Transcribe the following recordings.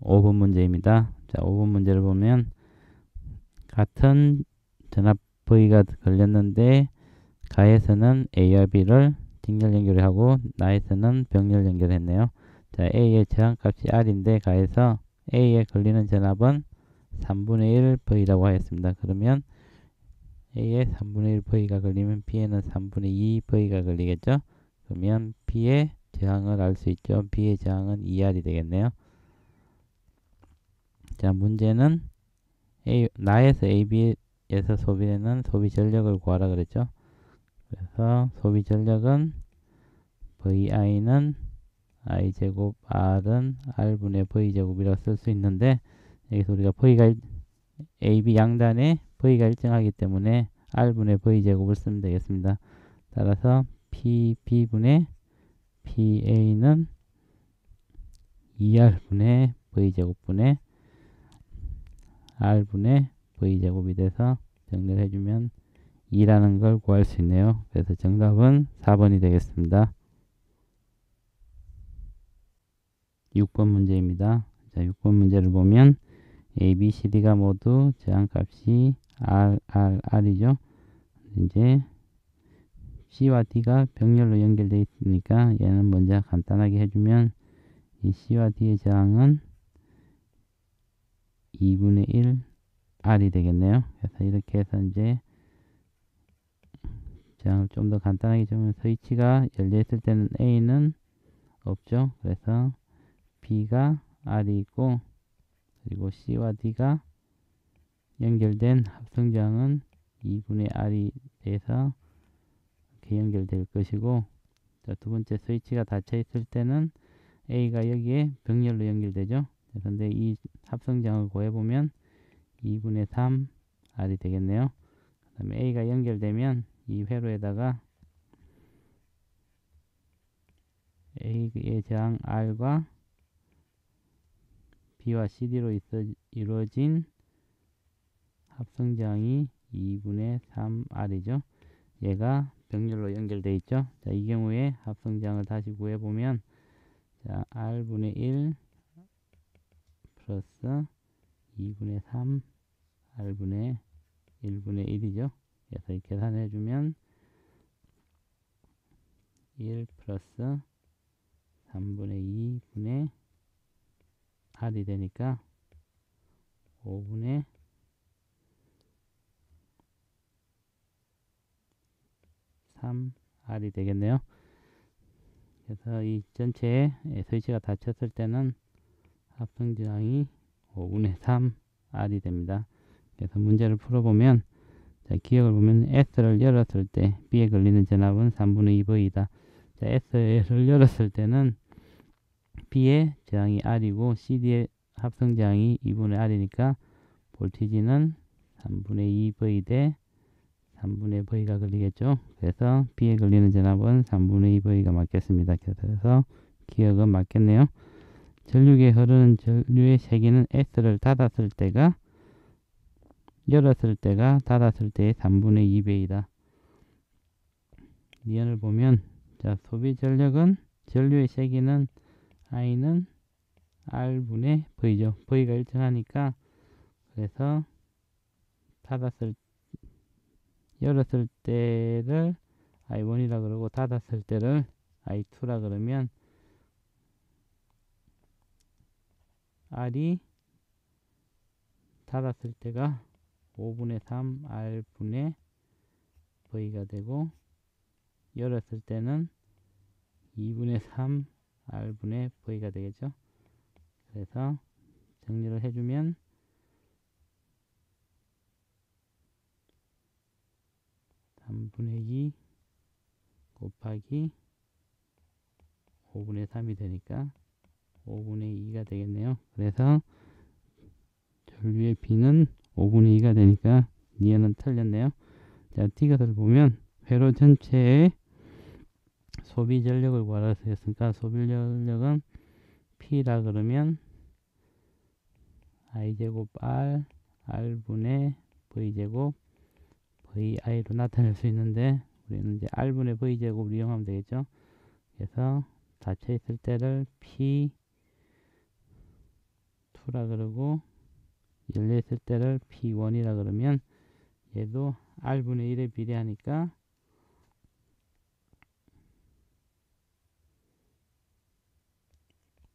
5번 문제입니다. 자, 5번 문제를 보면 같은 전압 V가 걸렸는데 가에서는 A와 B를 직렬 연결하고 나에서는 병렬 연결했네요. 자, A의 저항값이 R인데 가에서 A에 걸리는 전압은 3분의 1 V라고 하였습니다. 그러면 A에 3분의 1 V가 걸리면 B에는 3분의 2 V가 걸리겠죠. 그러면 B의 저항을 알 수 있죠. B의 저항은 2R이 되겠네요. 자, 문제는 나에서 AB에서 소비되는 소비 전력을 구하라 그랬죠. 그래서 소비 전력은 VI는 I제곱 R은 R분의 V제곱이라고 쓸 수 있는데 여기서 우리가 V가 AB 양단에 V가 일정하기 때문에 R분의 V제곱을 쓰면 되겠습니다. 따라서 PB분의 PA는 2R분의 V제곱분의 R분의 V제곱이 돼서 정리를 해주면 2라는 걸 구할 수 있네요. 그래서 정답은 4번이 되겠습니다. 6번 문제입니다. 자, 6번 문제를 보면 A, B, C, D가 모두 저항값이 R이죠. 이제 C와 D가 병렬로 연결되어 있으니까 얘는 먼저 간단하게 해주면 이 C와 D의 저항은 2분의 1 R이 되겠네요. 그래서 이렇게 해서 이제 저항을 좀 더 간단하게 주면 스위치가 열려있을 때는 A는 없죠. 그래서 B가 R이 있고 그리고 C와 D가 연결된 합성저항은 2분의 R이 돼서 이렇게 연결될 것이고 자, 두 번째 스위치가 닫혀 있을 때는 A가 여기에 병렬로 연결되죠. 그런데 이 합성저항을 구해보면 2분의 3 R이 되겠네요. 그 다음에 A가 연결되면 이 회로에다가 A의 저항 R과 B와 CD로 이루어진 합성저항이 2분의 3R이죠. 얘가 병렬로 연결되어 있죠. 자, 이 경우에 합성저항을 다시 구해보면 자, R분의 1 플러스 2분의 3 R분의 1분의 1이죠. 그래서 이렇게 계산해주면 1 플러스 3분의 2분의 R이 되니까 5분의 3R이 되겠네요. 그래서 이 전체에 스위치가 닫혔을 때는 합성저항이 5분의 3R이 됩니다. 그래서 문제를 풀어보면 자, 기억을 보면 S를 열었을 때 B에 걸리는 전압은 3분의 2V이다. 자, S를 열었을 때는 B의 저항이 R이고 CD의 합성저항이 2분의 R이니까 볼티지는 3분의 2V 대 3분의 V가 걸리겠죠. 그래서 B에 걸리는 전압은 3분의 2V가 맞겠습니다. 그래서 기억은 맞겠네요. 전류에 흐르는 전류의 세기는 S를 닫았을 때가 열었을 때가 닫았을 때의 3분의 2배이다. 니은을 보면 자, 소비 전력은 전류의 세기는 I는 R분의 V죠. V가 일정하니까 그래서 열었을 때를 I1이라 그러고 닫았을 때를 I2라 그러면 R이 닫았을 때가 5분의 3 R분의 V가 되고 열었을 때는 2분의 3 R분의 V가 되겠죠. 그래서 정리를 해주면 3분의 2 곱하기 5분의 3이 되니까 5분의 2가 되겠네요. 그래서 전류의 B는 5분의 2가 되니까 니은은 틀렸네요. 자, T것을 보면 회로 전체의 소비 전력을 구하라 했으니까 소비 전력은 P라 그러면 I제곱 R R분의 V제곱 VI로 나타낼 수 있는데 우리는 이제 R분의 V제곱을 이용하면 되겠죠. 그래서 닫혀 있을 때를 P P2라 그러고 열려있을 때를 P1이라 그러면 얘도 R분의 1에 비례하니까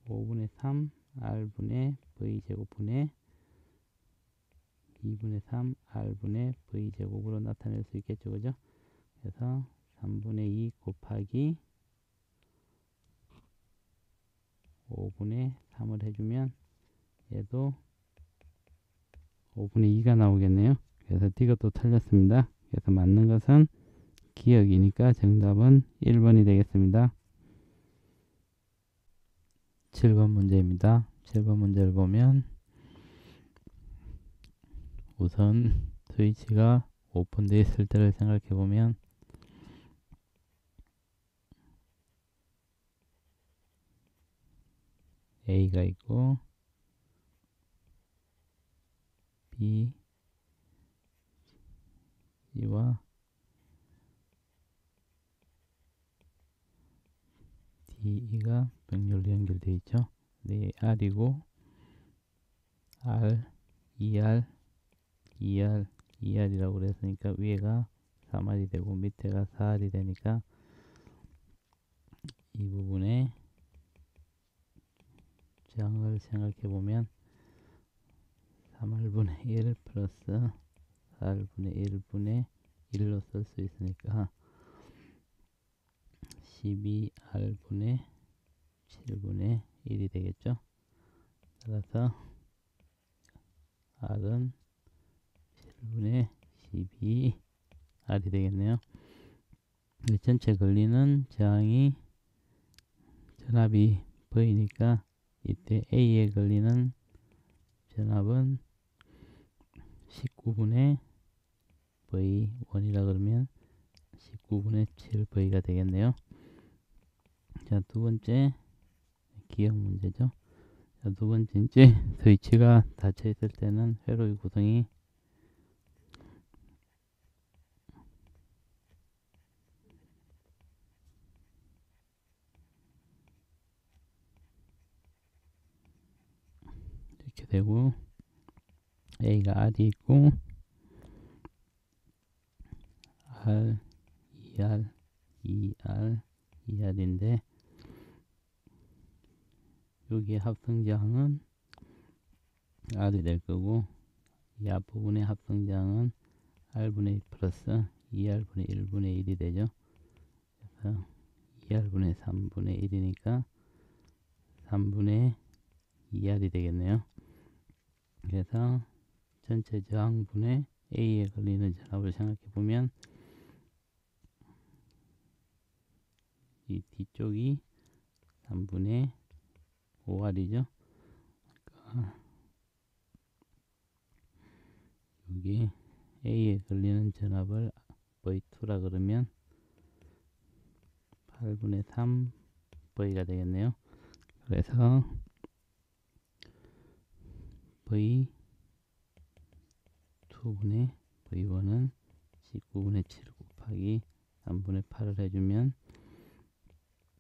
5분의 3 R분의 V제곱분의 2분의 3 R분의 V제곱으로 나타낼 수 있겠죠. 그죠? 그래서 3분의 2 곱하기 5분의 3을 해주면 얘도 5분의 2가 나오겠네요. 그래서 이것도 틀렸습니다. 그래서 맞는 것은 기억이니까 정답은 1번이 되겠습니다. 7번 문제입니다. 7번 문제를 보면 우선 스위치가 오픈되어 있을 때를 생각해 보면 A가 있고 B, C와 D가 병렬로 연결되어 있죠. 네, R이고 R, ER, ER, ER이라고 그랬으니까 위에가 3R이 되고 밑에가 4R이 되니까 이 부분에 저항을 생각해 보면 3R분의 1 플러스 4R분의 1분의 1로 쓸 수 있으니까 12R분의 7분의 1이 되겠죠. 따라서 R은 7분의 12R이 되겠네요. 전체 걸리는 저항이 전압이 V니까 이때 A에 걸리는 전압은 19분의 V1이라 그러면 19분의 7V가 되겠네요. 자, 두 번째 기억 문제죠. 자, 두 번째 이제 스위치가 닫혀 있을 때는 회로의 구성이 이렇게 되고 A가 R이 있고 R, ER, ER, ER인데 여기에 합성저항은 R이 될 거고 이 앞부분의 합성저항은 R분의 1 플러스 2R분의 1분의 1이 되죠. 그래서 2R분의 3분의 1이니까 3분의 2R이 되겠네요. 그래서 전체 저항분의 A에 걸리는 전압을 생각해 보면 이 뒤쪽이 3분의 5R이죠. 그러니까 여기 A에 걸리는 전압을 V2라 그러면 8분의 3 V가 되겠네요. 그래서 V2분의 V1은 19분의 7 곱하기 3분의 8을 해주면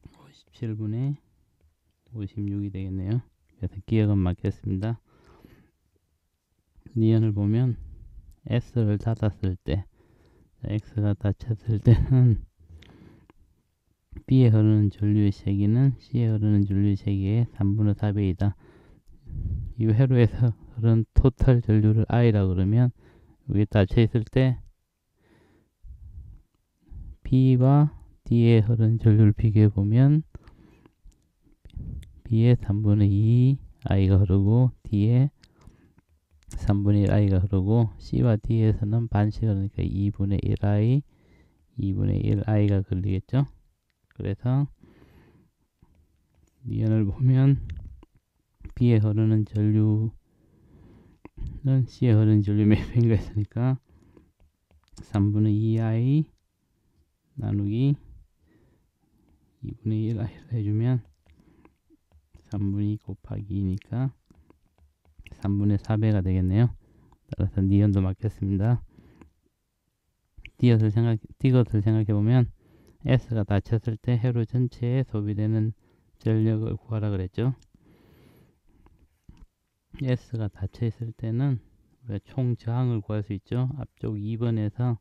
57분의 56이 되겠네요. 그래서 기억은 맞겠습니다. 니언을 보면 S를 닫았을 때 X가 닫혔을 때는 B에 흐르는 전류의 세기는 C에 흐르는 전류의 세기의 3분의 4배이다. 이 회로에서 흐르는 토탈 전류를 I라고 그러면 여기 닫혀 있을 때 B와 D에 흐르는 전류를 비교해 보면 B에 3분의 2 I가 흐르고 D에 3분의 1 I가 흐르고 C와 D에서는 반씩 흐르니까 2분의 1 I, 2분의 1 I가 걸리겠죠. 그래서 니언을 보면 B에 흐르는 전류는 C에 흐르는 전류 몇 배인가 했으니까 3분의 2I 나누기 2분의 1 I를 해주면 3분의 2 곱하기 2니까 3분의 4배가 되겠네요. 따라서 니언도 맞겠습니다. D것을 생각해보면 S가 닫혔을 때 회로 전체에 소비되는 전력을 구하라 그랬죠. S가 닫혀 있을 때는 우리가 총 저항을 구할 수 있죠. 앞쪽 2번에서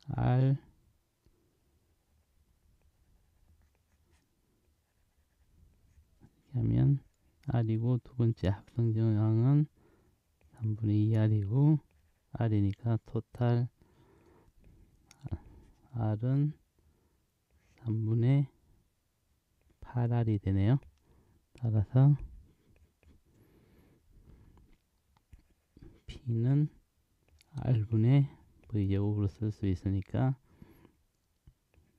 R 하면 R이고, 두 번째 합성 저항은 3분의 2R이고, R이니까 토탈 R은 3분의 8R이 되네요. 따라서 P는 R분의 V제곱으로 쓸 수 있으니까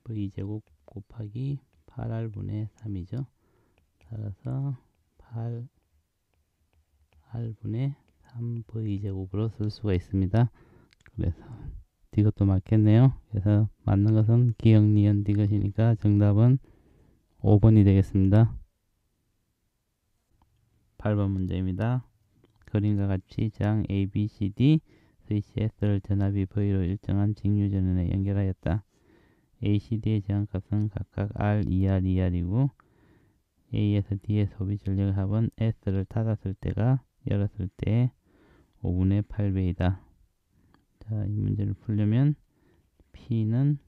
V제곱 곱하기 8R분의 3이죠. 따라서 8R분의 3V제곱으로 쓸 수가 있습니다. 그래서 이것도 맞겠네요. 그래서 맞는 것은 기역, 니은, 디귿이니까 정답은 5번이 되겠습니다. 8번 문제입니다. 그림과 같이 저항 A, B, C, D 스위치 S를 전압이 V로 일정한 직류전원에 연결하였다. A, C, D의 저항값은 각각 R, 2R, 2R이고 A에서 D의 소비 전력 합은 S를 닫았을 때가 열었을 때의 5분의 8배이다. 자, 이 문제를 풀려면 P는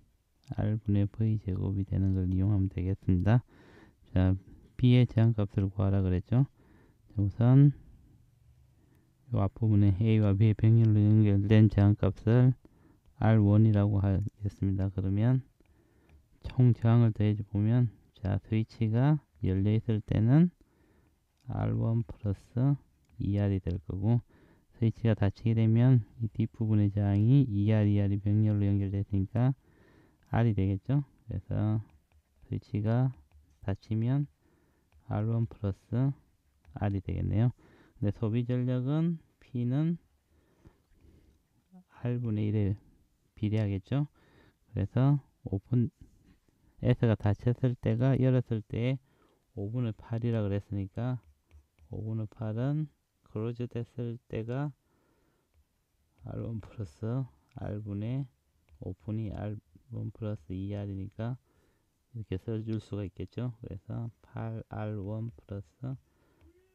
R분의 V제곱이 되는 걸 이용하면 되겠습니다. 자, B의 저항값을 구하라 그랬죠. 자, 우선 이 앞부분에 A와 B의 병렬로 연결된 저항값을 R1이라고 하겠습니다. 그러면 총 저항을 더해줘 보면, 자, 스위치가 열려 있을 때는 R1 플러스 2R이 될 거고, 스위치가 닫히게 되면 이 뒷부분의 저항이 2R, 2R이 병렬로 연결됐으니까 R이 되겠죠. 그래서 스위치가 닫히면 R1 플러스 R이 되겠네요. 근데 소비 전력은 P는 R분의 1에 비례하겠죠. 그래서 오픈 S가 닫혔을 때가 열었을 때에 5분의 8이라 그랬으니까 5분의 8은 클로즈 됐을 때가 R1 플러스 R분의 오픈이 R1 플러스 2R이니까 이렇게 써줄 수가 있겠죠. 그래서 8R1 플러스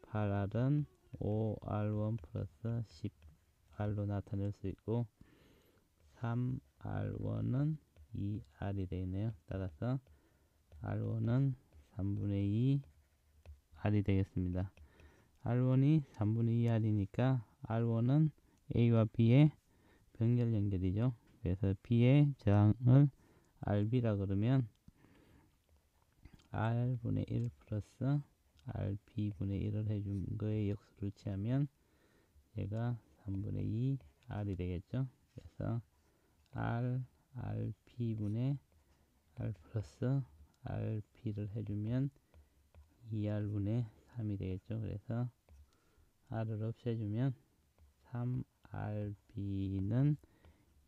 8R은 5R1 플러스 10R로 나타낼 수 있고, 3R1은 2R이 되겠네요. 따라서 R1은 3분의 2 R이 되겠습니다. R1이 3분의 2 R이니까 R1은 A와 B의 병렬 연결이죠. 그래서 B의 저항을 RB라 그러면 R분의 1 플러스 RB분의 1을 해준 거에 역수를 취하면 얘가 3분의 2 R이 되겠죠. 그래서 RB분의 R 플러스 RP를 해주면 2R분의 3이 되겠죠. 그래서 R을 없애주면 3RB는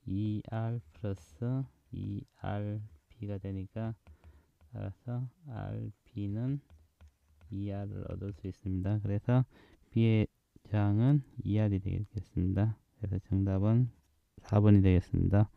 2R 플러스 2RB가 되니까, 따라서 RB는 2R을 얻을 수 있습니다. 그래서 B의 저항은 2R이 되겠습니다. 그래서 정답은 4번이 되겠습니다.